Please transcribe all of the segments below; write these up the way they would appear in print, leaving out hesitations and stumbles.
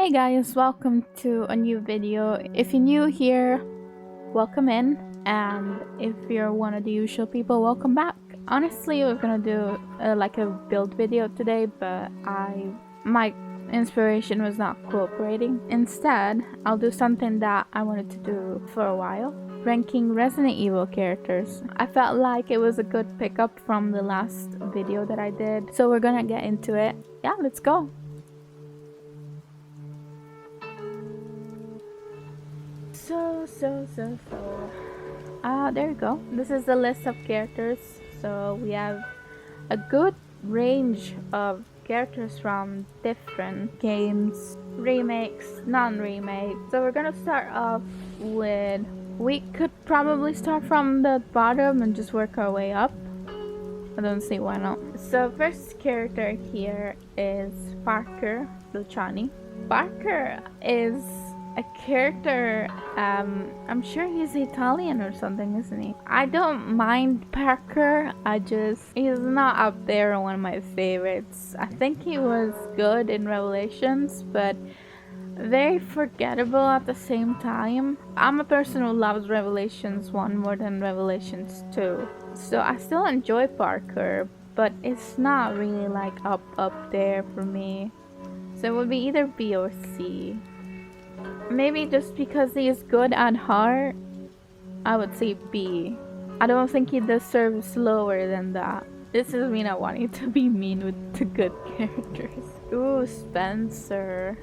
Hey guys, welcome to a new video. If you're new here, welcome in, and if you're one of the usual people, welcome back. Honestly, we're gonna do like a build video today, but my inspiration was not cooperating. Instead, I'll do something that I wanted to do for a while. Ranking Resident Evil characters. I felt like it was a good pickup from the last video that I did, so we're gonna get into it. Yeah, let's go. There you go. This is the list of characters. So we have a good range of characters from different games, remakes, non-remakes. So we're gonna start off with, we could probably start from the bottom and just work our way up. I don't see why not. So first character here is Parker Luciani. Parker is a character, I'm sure he's Italian or something, isn't he? I don't mind Parker, he's not up there on one of my favorites. I think he was good in Revelations, but very forgettable at the same time. I'm a person who loves Revelations 1 more than Revelations 2. So I still enjoy Parker, but it's not really like up there for me. So it would be either B or C. Maybe just because he is good at heart, I would say B. I don't think he deserves lower than that. This is me not wanting to be mean with the good characters. Ooh, Spencer.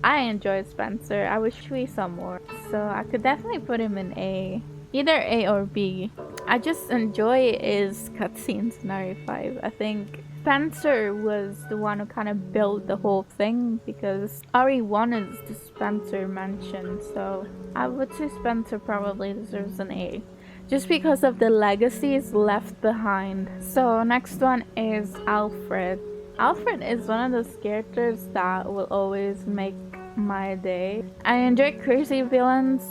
I enjoy Spencer. I wish we saw more. So I could definitely put him in A. Either A or B. I just enjoy his cutscenes in RE5. I think Spencer was the one who kind of built the whole thing, because RE1 is the Spencer mansion, so I would say Spencer probably deserves an A, just because of the legacies left behind. So next one is Alfred. Alfred is one of those characters that will always make my day. I enjoy crazy villains.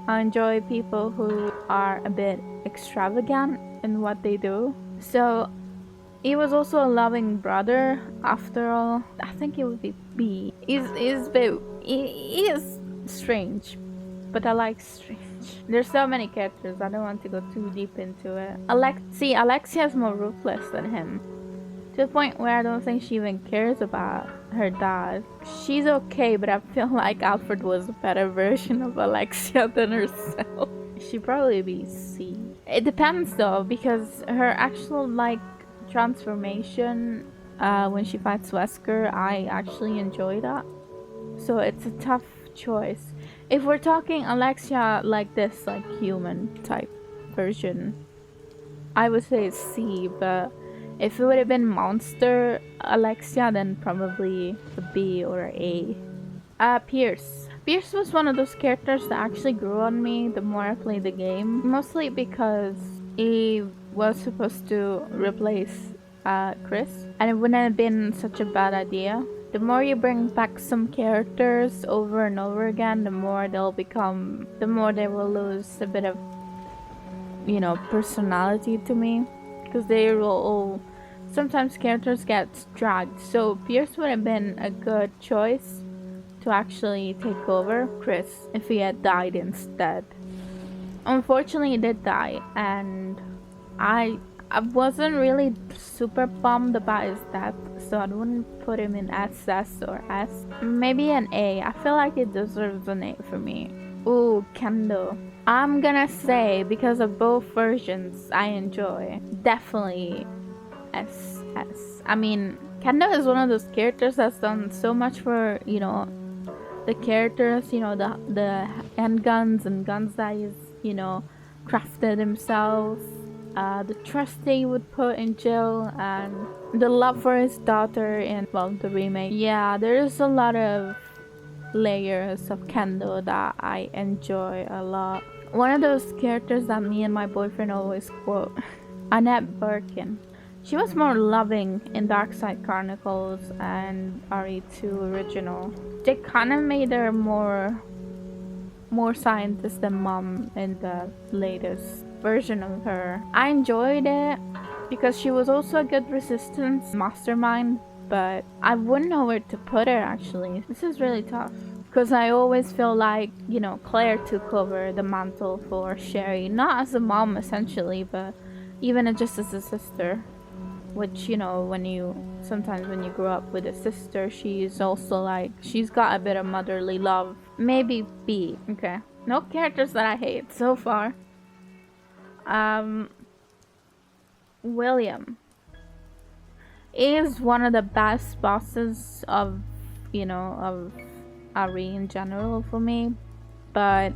I enjoy people who are a bit extravagant in what they do. So he was also a loving brother. After all, I think it would be B. He is strange, but I like strange. There's so many characters, I don't want to go too deep into it. Alexia is more ruthless than him, to the point where I don't think she even cares about her dad. She's okay, but I feel like Alfred was a better version of Alexia than herself. She'd probably be C. It depends though, because her actual transformation when she fights Wesker, I actually enjoy that. So it's a tough choice. If we're talking Alexia like this, like human type version, I would say C, but if it would have been monster Alexia, then probably a B or A. Pierce. Pierce was one of those characters that actually grew on me the more I played the game. Mostly because he was supposed to replace Chris, and it wouldn't have been such a bad idea. The more you bring back some characters over and over again, the more they will lose a bit of, personality to me. Because they will all, sometimes characters get dragged. So Pierce would have been a good choice to actually take over Chris if he had died instead. Unfortunately, he did die, and I wasn't really super bummed about his death, so I wouldn't put him in SS or S. Maybe an A. I feel like it deserves an A for me. Ooh, Kendo. I'm gonna say, because of both versions I enjoy, definitely SS. I mean, Kendo is one of those characters that's done so much for, the characters, the handguns and guns that he's, crafted himself. The trust they would put in Jill, and the love for his daughter in, the remake. Yeah, there's a lot of layers of Kendo that I enjoy a lot. One of those characters that me and my boyfriend always quote, Annette Birkin. She was more loving in Darkside Chronicles and RE2 original. They kind of made her more scientist than mom in the latest version of her. I enjoyed it because she was also a good resistance mastermind, but I wouldn't know where to put her actually. This is really tough. Because I always feel like, you know, Claire took over the mantle for Sherry, not as a mom essentially, but even just as a sister. Which, you know, sometimes when you grow up with a sister, she's also like, she's got a bit of motherly love. Maybe B. Okay. No characters that I hate so far. William is one of the best bosses of, you know, of Ari in general for me. But,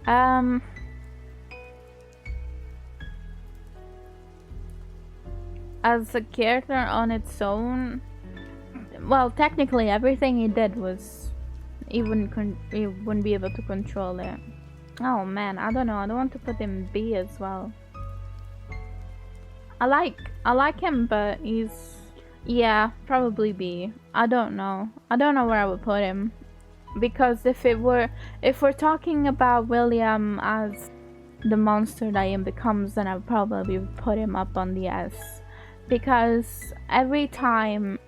as a character on its own, well, technically everything he did was, he wouldn't be able to control it. Oh man, I don't know. I don't want to put him B as well. I like him, but he's, yeah, probably B. I don't know where I would put him, because if we're talking about William as the monster that he becomes, then I would probably put him up on the S. Because every time,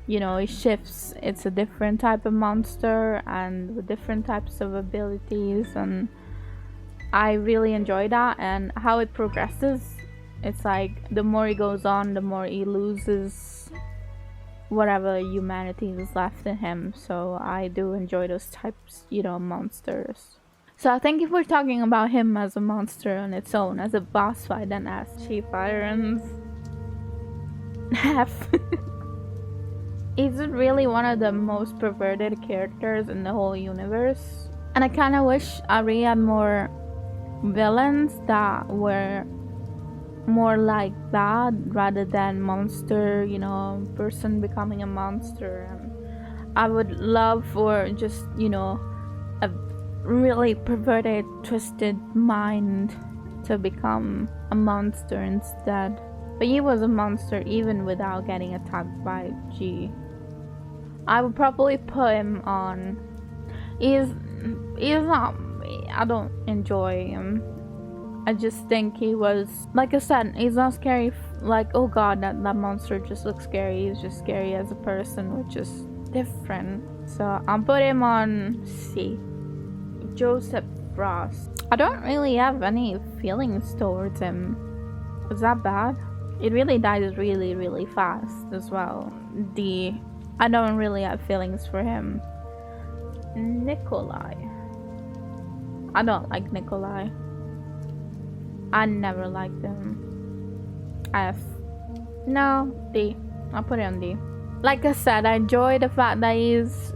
you know, it shifts, it's a different type of monster and with different types of abilities, and I really enjoy that. And how it progresses, it's like the more he goes on, the more he loses whatever humanity is left in him. So I do enjoy those types, you know, monsters. So I think if we're talking about him as a monster on its own, as a boss fight, then as Chief Irons F. He's really one of the most perverted characters in the whole universe. And I kinda wish Ari had more villains that were more like that, rather than monster, you know, person becoming a monster. And I would love for just, you know, a really perverted, twisted mind to become a monster instead. But he was a monster even without getting attacked by G. I would probably put him on. He's not. I don't enjoy him. I just think he was, like I said, he's not scary. Like, oh god, that monster just looks scary. He's just scary as a person, which is different. So I'll put him on C. Joseph Frost. I don't really have any feelings towards him. Is that bad? It really dies really, really fast as well. D. I don't really have feelings for him. Nikolai. I don't like Nikolai. I never liked him. F. No, D. I'll put it on D. Like I said, I enjoy the fact that he's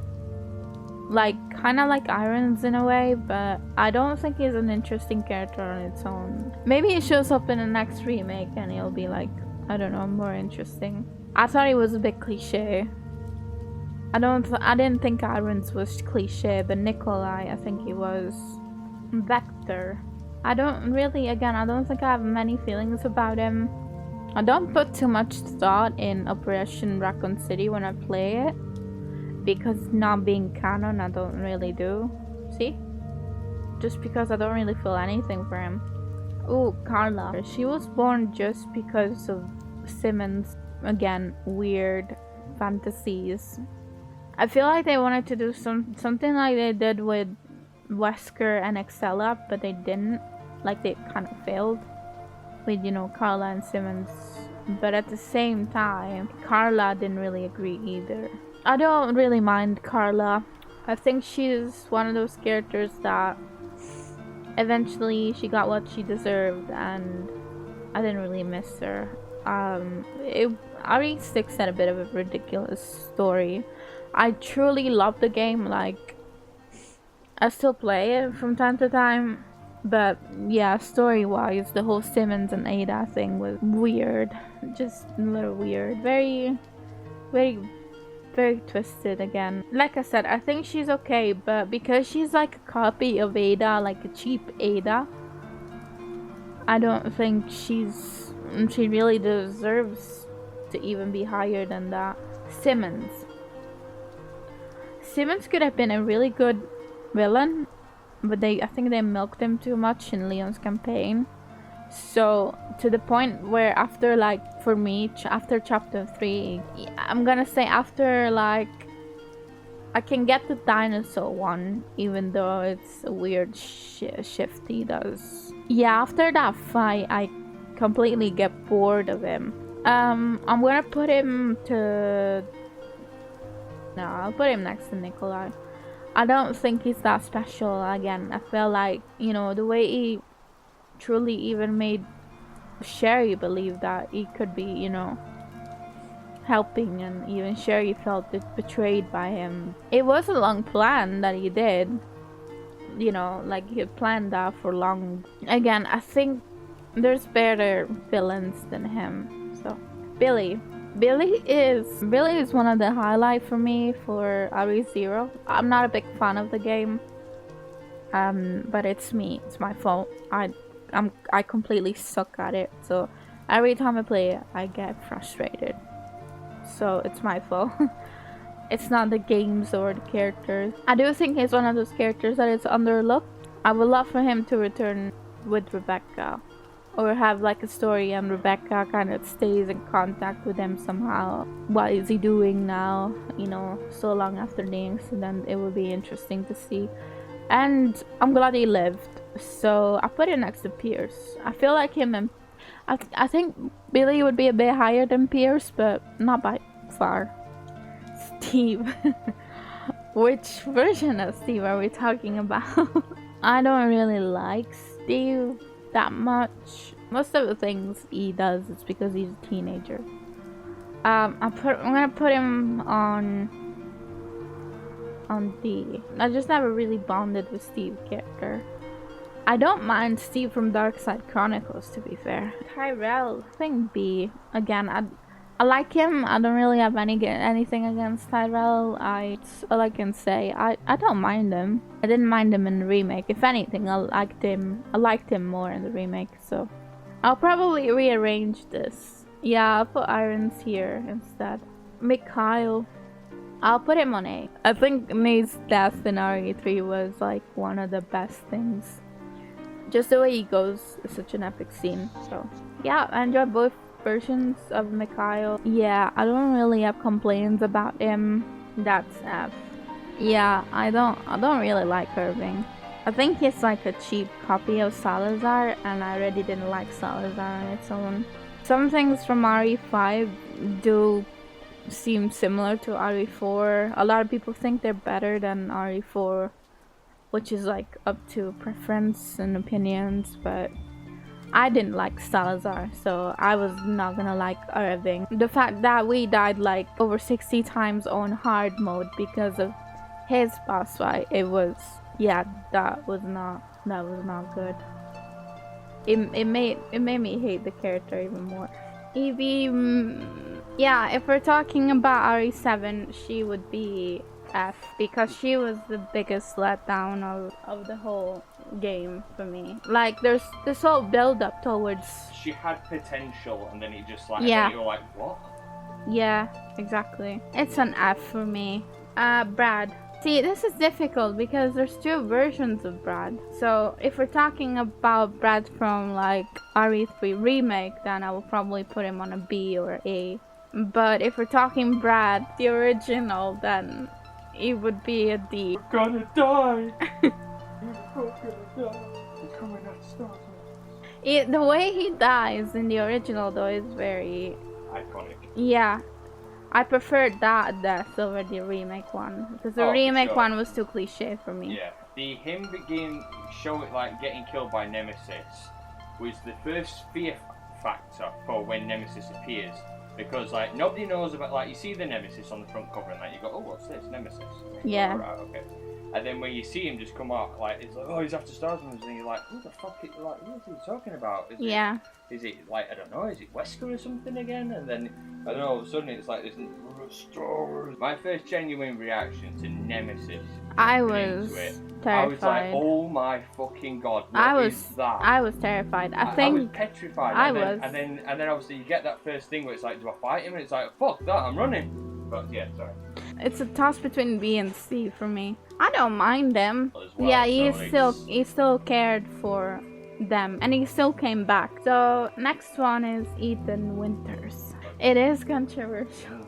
like kind of like Irons in a way, but I don't think he's an interesting character on its own. Maybe he shows up in the next remake and he'll be like, I don't know, more interesting. I thought he was a bit cliche. I didn't think Irons was cliche, but Nikolai, I think he was. Vector. I don't think I have many feelings about him. I don't put too much thought in Operation Raccoon City when I play it, because not being canon, I don't really do. See? Just because I don't really feel anything for him. Oh, Carla. She was born just because of Simmons. Again, weird fantasies. I feel like they wanted to do something like they did with Wesker and Excella, but they didn't. Like, they kind of failed with, you know, Carla and Simmons. But at the same time, Carla didn't really agree either. I don't really mind Carla. I think she's one of those characters that eventually she got what she deserved, and I didn't really miss her. RE6 had a bit of a ridiculous story. I truly love the game. Like, I still play it from time to time, but yeah, story-wise, the whole Simmons and Ada thing was weird. Just a little weird. Very, very, very twisted again. Like I said, I think she's okay, but because she's like a copy of Ada, like a cheap Ada, I don't think she really deserves to even be higher than that. Simmons could have been a really good villain, but I think they milked him too much in Leon's campaign. So to the point where after, like, for me, after chapter 3, I'm gonna say after like I can get the dinosaur one, even though it's a weird shift he does. Yeah, after that fight, I completely get bored of him. I'm gonna put him to... No, I'll put him next to Nikolai. I don't think he's that special. Again, I feel like, you know, the way he truly even made Sherry believe that he could be, you know, helping, and even Sherry felt betrayed by him. It was a long plan that he did, you know, like he had planned that for long. Again, I think there's better villains than him. So Billy is one of the highlights for me for RE0. I'm not a big fan of the game, but it's my fault. I completely suck at it, so every time I play it I get frustrated, so it's my fault. It's not the games or the characters. I do think he's one of those characters that is underlooked. I would love for him to return with Rebecca, or have like a story and Rebecca kind of stays in contact with him somehow. What is he doing now, you know, so long after the incident? It would be interesting to see. And I'm glad he lived, so I put it next to Pierce. I feel like him and I think Billy would be a bit higher than Pierce, but not by far. Steve. Which version of Steve are we talking about? I don't really like Steve that much. Most of the things he does is because he's a teenager. I'm gonna put him on D. I just never really bonded with Steve's character. I don't mind Steve from Dark Side Chronicles, to be fair. Tyrell, I think B. Again, I like him. I don't really have anything against Tyrell. All I can say, I don't mind him. I didn't mind him in the remake. If anything, I liked him more in the remake. So I'll probably rearrange this. Yeah, I'll put Irons here instead. Mikhail, I'll put him on A. I think Nate's death in RE3 was like one of the best things. Just the way he goes is such an epic scene. So yeah, I enjoy both versions of Mikhail. Yeah, I don't really have complaints about him. That's F. Yeah, I don't really like Irving. I think he's like a cheap copy of Salazar, and I already didn't like Salazar on its own. Some things from RE5 do seem similar to RE4. A lot of people think they're better than RE4, which is like up to preference and opinions, but I didn't like Salazar, so I was not gonna like Irving. The fact that we died like over 60 times on hard mode because of his boss fight, it was, yeah, that was not good. It made me hate the character even more. Evie, yeah, if we're talking about RE7, she would be F, because she was the biggest letdown of the whole game for me. Like, there's this whole build up towards... She had potential, and then it just like, yeah. You were like, what? Yeah, exactly. It's an F for me. Brad. See, this is difficult because there's two versions of Brad. So if we're talking about Brad from like RE3 remake, then I will probably put him on a B or A. But if we're talking Brad, the original, then it would be a D. We're gonna die! We're gonna die! We're coming at stars. The way he dies in the original though is very... iconic. Yeah. I preferred that death over the remake one, because the remake one was too cliche for me. Yeah, him getting killed by Nemesis was the first fear factor for when Nemesis appears, because like nobody knows about, like, you see the Nemesis on the front cover and like you go, oh, what's this, Nemesis? Yeah. Oh, right, okay. And then when you see him just come out, like, it's like, oh, he's after Stars, and you're like, who the fuck is, like, what is he talking about? Is it like, I don't know, is it Wesker or something again? And then, I don't know, all of a sudden it's like this Stars. My first genuine reaction to Nemesis, I was terrified. I was like, oh my fucking god, what is that? I was terrified. I was petrified. And then obviously you get that first thing where it's like, do I fight him? And it's like, fuck that, I'm running. But yeah, sorry. It's a toss between B and C for me. I don't mind them. Well, yeah, he still cared for them, and he still came back. So next one is Ethan Winters. It is controversial.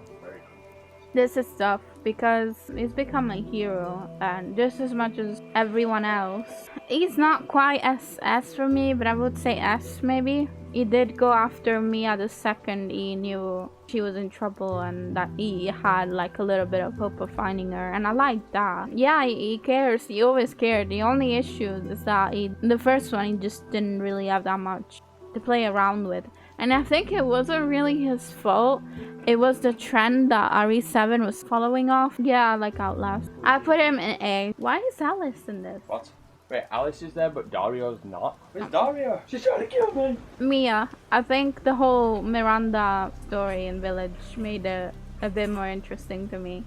This is tough. because he's become a hero, and just as much as everyone else. He's not quite S for me, but I would say S maybe. He did go after Mia the second he knew she was in trouble and that he had like a little bit of hope of finding her, and I like that. Yeah, he cares. He always cared. The only issue is that the first one he just didn't really have that much to play around with. And I think it wasn't really his fault. It was the trend that RE7 was following off. Yeah, like Outlast. I put him in A. Why is Alice in this? What? Wait, Alice is there, but Dario's not? Where's Dario? She's trying to kill me! Mia. I think the whole Miranda story in Village made it a bit more interesting to me.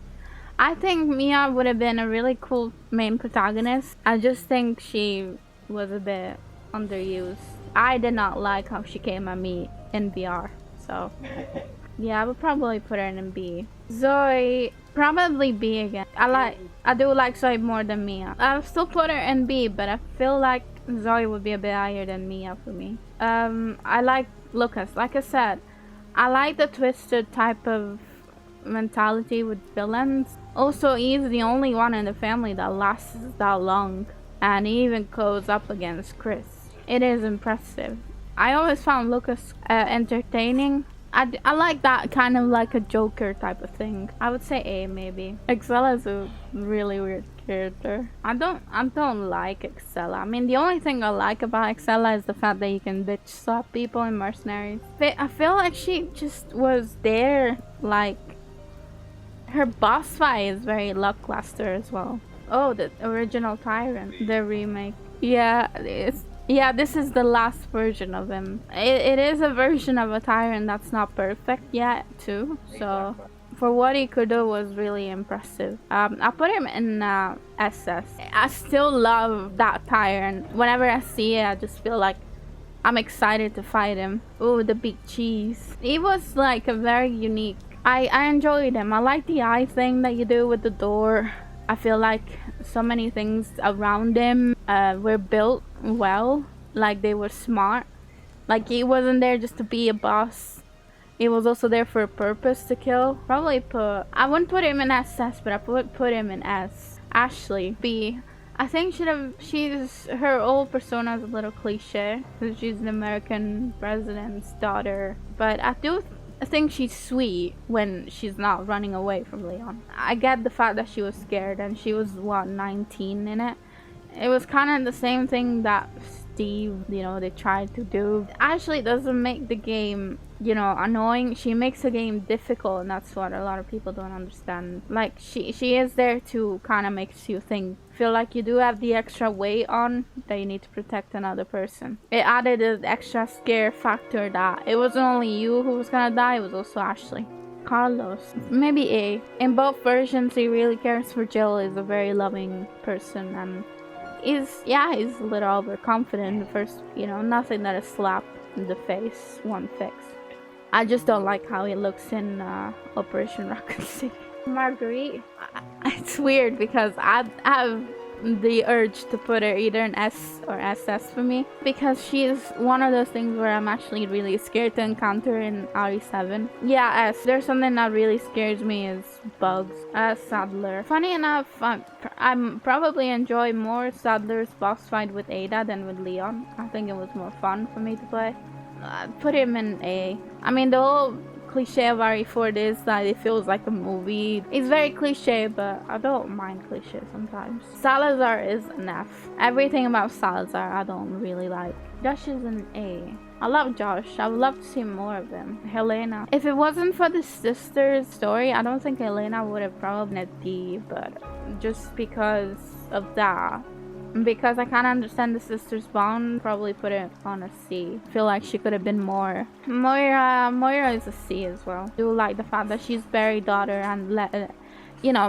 I think Mia would have been a really cool main protagonist. I just think she was a bit underused. I did not like how she came at me in VR, so yeah, I would probably put her in B. Zoe, probably B again. I do like Zoe more than Mia. I'll still put her in B, but I feel like Zoe would be a bit higher than Mia for me. I like Lucas. Like I said, I like the twisted type of mentality with villains. Also, he's the only one in the family that lasts that long, and he even goes up against Chris. It is impressive. I always found Lucas entertaining. I like that kind of like a Joker type of thing. I would say A maybe. Excella is a really weird character. I don't like Excella. I mean, the only thing I like about Excella is the fact that you can bitch slap people in Mercenaries. I feel like she just was there. Like, her boss fight is very lackluster as well. Oh, the original Tyrant, the remake. Yeah, this is the last version of him. It is a version of a Tyrant that's not perfect yet too, so for what he could do was really impressive. I put him in SS. I still love that Tyrant. Whenever I see it, I just feel like I'm excited to fight him. Ooh, the big cheese. He was like a very unique. I enjoyed him. I like the eye thing that you do with the door. I feel like so many things around him were built well, like they were smart. Like he wasn't there just to be a boss. He was also there for a purpose to kill. I wouldn't put him in SS, but I would put him in S. Ashley, B. I think her whole persona is a little cliche because she's an American president's daughter, but I think she's sweet when she's not running away from Leon. I get the fact that she was scared, and she was 19 in it. It was kind of the same thing that Steve, they tried to do. Ashley doesn't make the game, annoying. She makes the game difficult, and that's what a lot of people don't understand. Like, she is there to kind of makes you feel like you do have the extra weight on that you need to protect another person. It added an extra scare factor that it wasn't only you who was gonna die, it was also Ashley. Carlos, maybe A. In both versions, he really cares for Jill. He's a very loving person, and he's a little overconfident in the first, nothing that a slap in the face won't fix. I just don't like how he looks in Operation Rocket City. Marguerite, it's weird because I have the urge to put her either in S or SS for me, because she's one of those things where I'm actually really scared to encounter in RE7. Yeah, S. There's something that really scares me is bugs. Sadler. Funny enough, I'm probably enjoy more Sadler's boss fight with Ada than with Leon. I think it was more fun for me to play. Put him in A. I mean, the whole cliche of RE4 is that it feels like a movie. It's very cliche, but I don't mind cliche sometimes. Salazar is an F. Everything about Salazar I don't really like. Josh is an A. I love Josh. I would love to see more of him. Helena. If it wasn't for the sisters story, I don't think Helena would have probably been a D, but just because of that. Because I kind of understand the sisters' bond, probably put it on a C. Feel like she could have been more. Moira is a C as well. I do like the fact that she's Barry's daughter and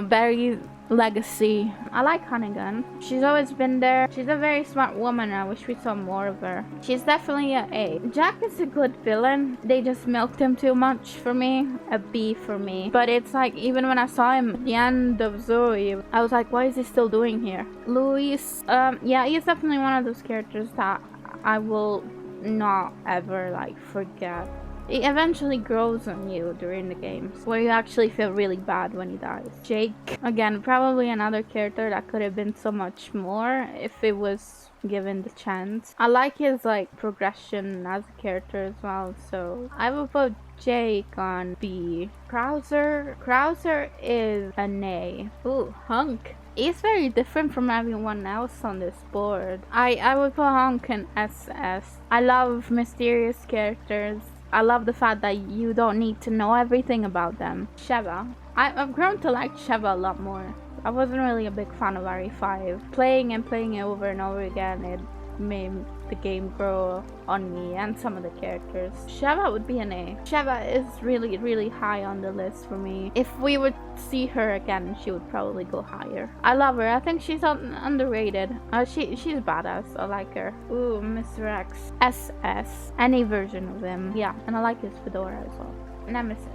Barry's legacy. I like Hunnigan. She's always been there. She's a very smart woman. I wish we saw more of her. She's definitely an A. Jack is a good villain. They just milked him too much for me. A B for me. But it's like, even when I saw him at the end of Zoe, I was like, what is he still doing here? Luis, yeah, he's definitely one of those characters that I will not ever forget. it eventually grows on you during the games, where you actually feel really bad when he dies. Jake, again, probably another character that could have been so much more if it was given the chance. I like his like progression as a character as well, so I will put Jake on B. Krauser is an A. Ooh, Hunk. He's very different from everyone else on this board. I would put Hunk in SS. I love mysterious characters. I love the fact that you don't need to know everything about them. Sheva. I've grown to like Sheva a lot more. I wasn't really a big fan of RE5. Playing it over and over again, it made the game grow on me and some of the characters. Sheva would be an A. Sheva is really, really high on the list for me. If we would see her again, she would probably go higher. I love her. I think she's underrated. She's badass. I like her. Ooh, Mr. X. SS. Any version of him. Yeah, and I like his fedora as well. Nemesis.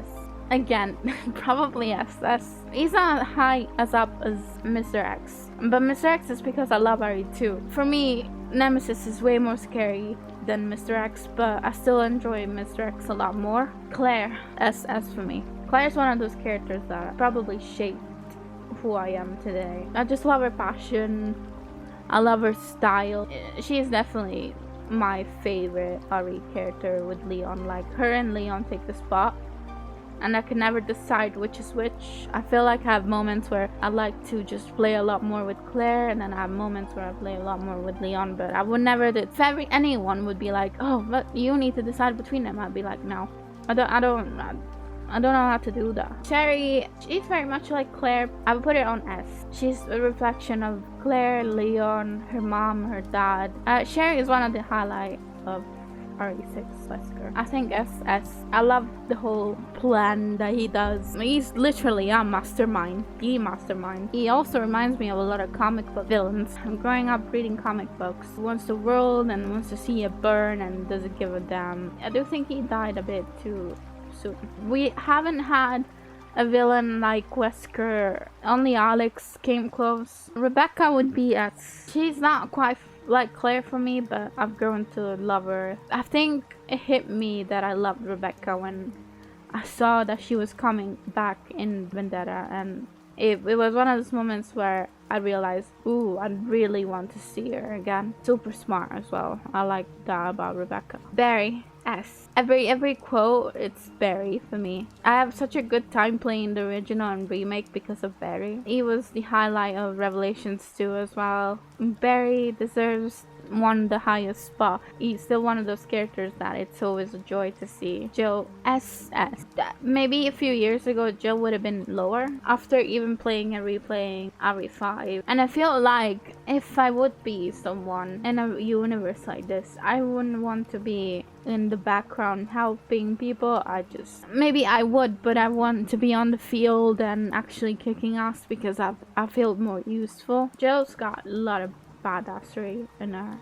Again, probably SS. He's not high as up as Mr. X. But Mr. X is because I love RE2. For me, Nemesis is way more scary than Mr. X, but I still enjoy Mr. X a lot more. Claire, SS for me. Claire's one of those characters that probably shaped who I am today. I just love her passion. I love her style. She is definitely my favorite RE character with Leon. Like, her and Leon take the spot, and I can never decide which is which. I feel like I have moments where I like to just play a lot more with Claire, and then I have moments where I play a lot more with Leon, but I would never do. If anyone would be like, oh, but you need to decide between them, I'd be like, no. I don't know how to do that. Sherry, she's very much like Claire. I would put it on S. She's a reflection of Claire, Leon, her mom, her dad. Sherry is one of the highlights of RE6 Wesker. I think SS. I love the whole plan that he does. He's literally a mastermind. The mastermind. He also reminds me of a lot of comic book villains. I'm growing up reading comic books. He wants the world and wants to see it burn and doesn't give a damn. I do think he died a bit too soon. We haven't had a villain like Wesker. Only Alex came close. Rebecca would be S. She's not quite like Claire for me, but I've grown to love her. I think it hit me that I loved Rebecca when I saw that she was coming back in Vendetta, and it was one of those moments where I realized, ooh, I really want to see her again. Super smart as well. I like that about Rebecca. Barry, S. Every quote, it's Barry for me. I have such a good time playing the original and remake because of Barry. He was the highlight of Revelations 2 as well. Barry deserves the highest spot. He's still one of those characters that it's always a joy to see. Jill, SS. Maybe a few years ago, Jill would have been lower after even playing and replaying RE5. And I feel like if I would be someone in a universe like this, I wouldn't want to be in the background helping people. Maybe I would, but I want to be on the field and actually kicking ass because I feel more useful. Jill's got a lot of badassery in her.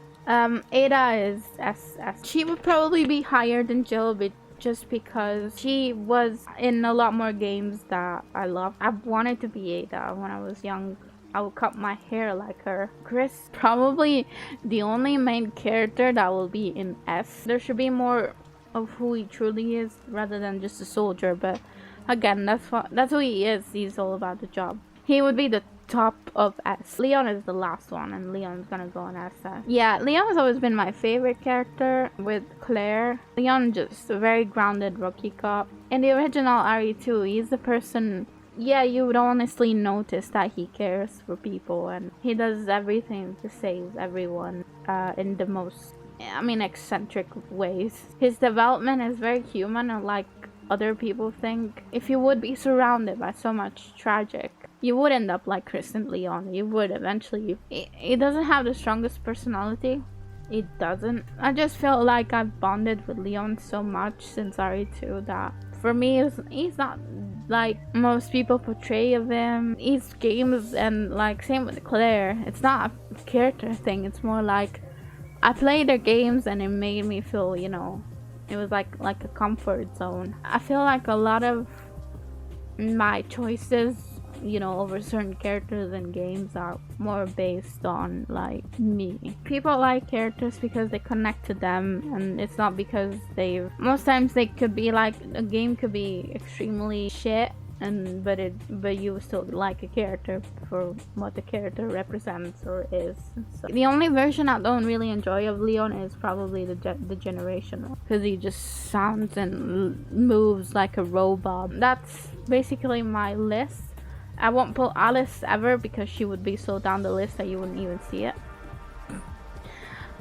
Ada is SS. She would probably be higher than Jill, but just because she was in a lot more games that I love. I wanted to be Ada when I was young. I would cut my hair like her. Chris, probably the only main character that will be in S. There should be more of who he truly is rather than just a soldier, but again, that's who he is. He's all about the job. He would be the top of S. Leon is the last one, and Leon's gonna go on SS. Yeah, Leon has always been my favorite character with Claire. Leon just a very grounded rookie cop. In the original RE2, he's the person, yeah, you would honestly notice that he cares for people and he does everything to save everyone in the most, eccentric ways. His development is very human, unlike other people think. If you would be surrounded by so much tragic, you would end up like Chris and Leon. You would eventually. He doesn't have the strongest personality. It doesn't. I just feel like I've bonded with Leon so much since RE2 that for me, he's not like most people portray of him. He's games, and like same with Claire. It's not a character thing. It's more like I played their games and it made me feel, it was like a comfort zone. I feel like a lot of my choices over certain characters in games are more based on like me. People like characters because they connect to them, and it's not because most times they could be like, a game could be extremely shit, but you still like a character for what the character represents or is. So the only version I don't really enjoy of Leon is probably the generation one, because he just sounds and moves like a robot. That's basically my list. I won't pull Alice ever because she would be so down the list that you wouldn't even see it.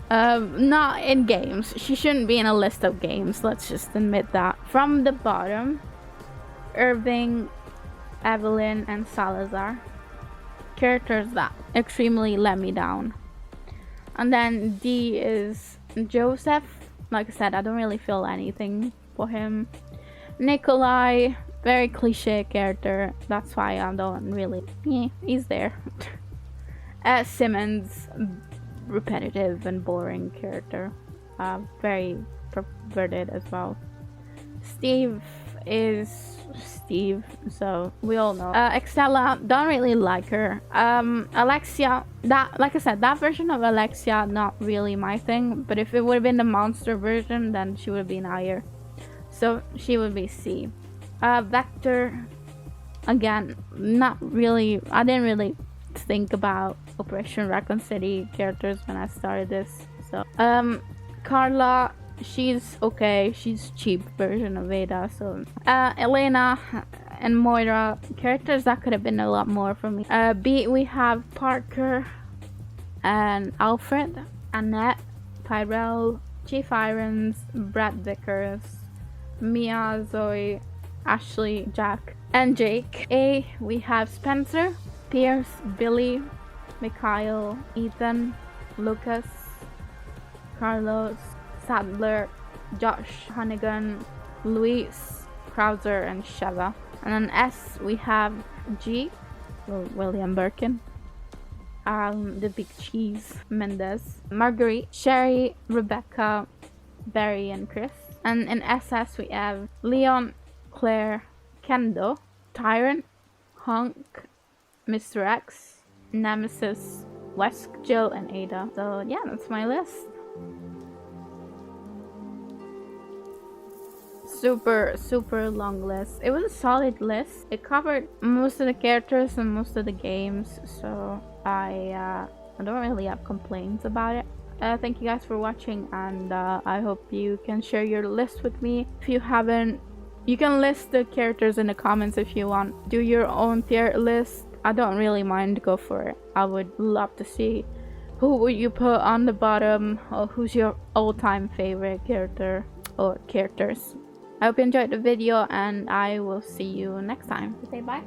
Not in games. She shouldn't be in a list of games, let's just admit that. From the bottom, Irving, Evelyn, and Salazar. Characters that extremely let me down. And then D is Joseph. Like I said, I don't really feel anything for him. Nikolai, very cliche character. That's why I don't really... he's there. Simmons, repetitive and boring character. Very perverted as well. Steve is Steve, so we all know. Excella, don't really like her. Alexia, like I said, that version of Alexia, not really my thing, but if it would have been the monster version, then she would have been higher. So she would be C. Vector, again, not really. I didn't really think about Operation Raccoon City characters when I started this. So Carla, she's okay. She's cheap version of Ada. So Elena and Moira, characters that could have been a lot more for me. B, we have Parker and Alfred, Annette, Tyrell, Chief Irons, Brad Vickers, Mia, Zoe, Ashley, Jack, and Jake. A, we have Spencer, Pierce, Billy, Mikhail, Ethan, Lucas, Carlos, Sadler, Josh, Hannigan, Luis, Krauser, and Sheva. And then S, we have G, William Birkin, the Big Cheese, Mendez, Marguerite, Sherry, Rebecca, Barry, and Chris. And in SS, we have Leon, Claire, Kendo, Tyrant, Hunk, Mr. X, Nemesis, Wesk, Jill, and Ada. So yeah, that's my list. Super long list. It was a solid list. It covered most of the characters and most of the games, so I don't really have complaints about it. Thank you guys for watching, and I hope you can share your list with me. If you haven't, you can list the characters in the comments if you want. Do your own tier list. I don't really mind, go for it. I would love to see who would you put on the bottom, or who's your all-time favorite character or characters. I hope you enjoyed the video, and I will see you next time. Say bye.